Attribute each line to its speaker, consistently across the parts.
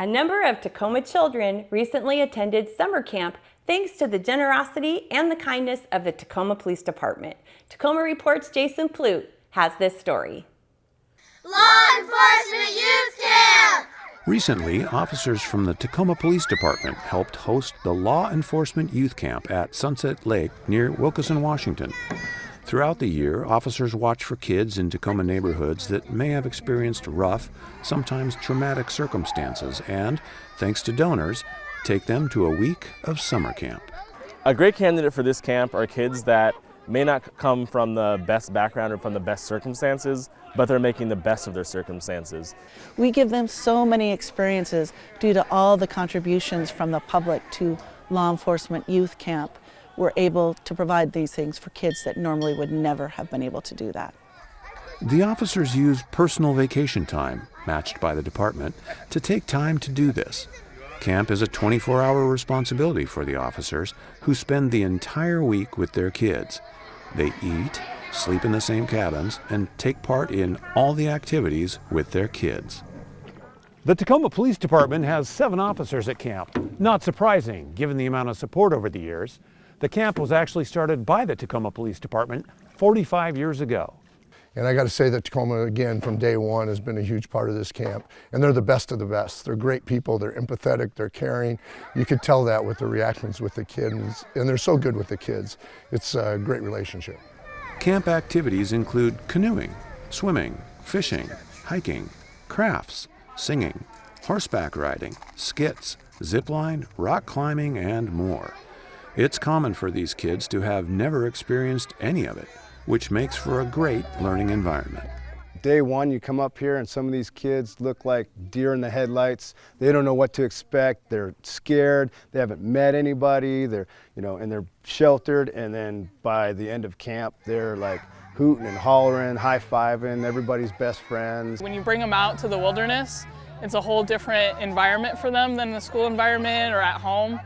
Speaker 1: A number of Tacoma children recently attended summer camp thanks to the generosity and the kindness of the Tacoma Police Department. Tacoma Report's Jason Plute has this story.
Speaker 2: Law Enforcement Youth Camp!
Speaker 3: Recently, officers from the Tacoma Police Department helped host the Law Enforcement Youth Camp at Sunset Lake near Wilkeson, Washington. Throughout the year, officers watch for kids in Tacoma neighborhoods that may have experienced rough, sometimes traumatic circumstances and, thanks to donors, take them to a week of summer camp.
Speaker 4: A great candidate for this camp are kids that may not come from the best background or from the best circumstances, but they're making the best of their circumstances.
Speaker 5: We give them so many experiences due to all the contributions from the public to Law Enforcement Youth Camp. We're able to provide these things for kids that normally would never have been able to do that.
Speaker 3: The officers use personal vacation time, matched by the department, to take time to do this. Camp is a 24-hour responsibility for the officers, who spend the entire week with their kids. They eat, sleep in the same cabins, and take part in all the activities with their kids.
Speaker 6: The Tacoma Police Department has 7 officers at camp. Not surprising, given the amount of support over the years. The camp was actually started by the Tacoma Police Department 45 years ago.
Speaker 7: And I got to say that Tacoma, again, from day one has been a huge part of this camp. And they're the best of the best. They're great people, they're empathetic, they're caring. You could tell that with the reactions with the kids, and they're so good with the kids. It's a great relationship.
Speaker 3: Camp activities include canoeing, swimming, fishing, hiking, crafts, singing, horseback riding, skits, zipline, rock climbing, and more. It's common for these kids to have never experienced any of it, which makes for a great learning environment.
Speaker 8: Day one, you come up here and some of these kids look like deer in the headlights. They don't know what to expect. They're scared. They haven't met anybody. They're, and they're sheltered. And then by the end of camp, they're like hooting and hollering, high-fiving, everybody's best friends.
Speaker 9: When you bring them out to the wilderness, it's a whole different environment for them than the school environment or at home.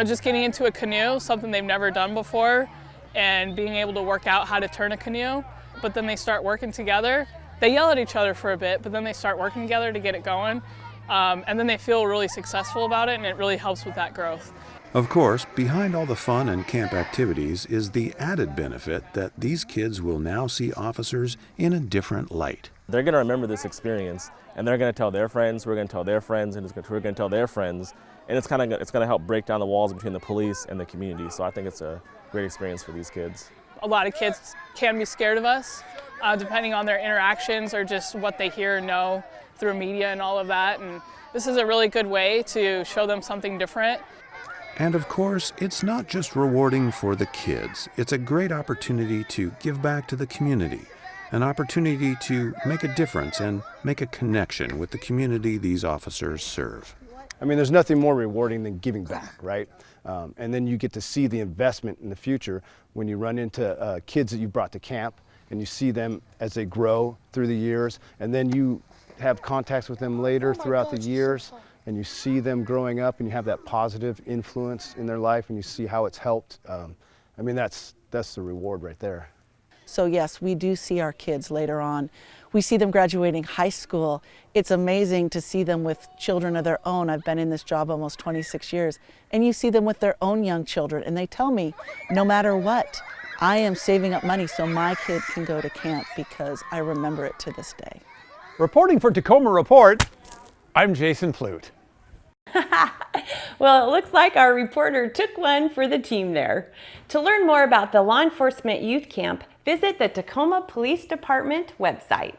Speaker 9: Just getting into a canoe, something they've never done before, and being able to work out how to turn a canoe, but then they start working together. They yell at each other for a bit, but then they start working together to get it going, and then they feel really successful about it, and it really helps with that growth.
Speaker 3: Of course, behind all the fun and camp activities is the added benefit that these kids will now see officers in a different light.
Speaker 4: They're going to remember this experience, and they're going to tell their friends, we're going to tell their friends, and we're going to tell their friends, and it's going to help break down the walls between the police and the community. So I think it's a great experience for these kids.
Speaker 9: A lot of kids can be scared of us, depending on their interactions or just what they hear and know through media and all of that. And this is a really good way to show them something different.
Speaker 3: And of course, it's not just rewarding for the kids. It's a great opportunity to give back to the community, an opportunity to make a difference and make a connection with the community these officers serve.
Speaker 8: I mean, there's nothing more rewarding than giving back, right? And then you get to see the investment in the future when you run into kids that you brought to camp and you see them as they grow through the years, and then you have contacts with them later throughout the years, and you see them growing up and you have that positive influence in their life and you see how it's helped. That's the reward right there.
Speaker 5: So yes, we do see our kids later on. We see them graduating high school. It's amazing to see them with children of their own. I've been in this job almost 26 years, and you see them with their own young children, and they tell me, no matter what, I am saving up money so my kid can go to camp because I remember it to this day.
Speaker 6: Reporting for Tacoma Report, I'm Jason Plute.
Speaker 1: Well, it looks like our reporter took one for the team there. To learn more about the Law Enforcement Youth Camp, visit the Tacoma Police Department website.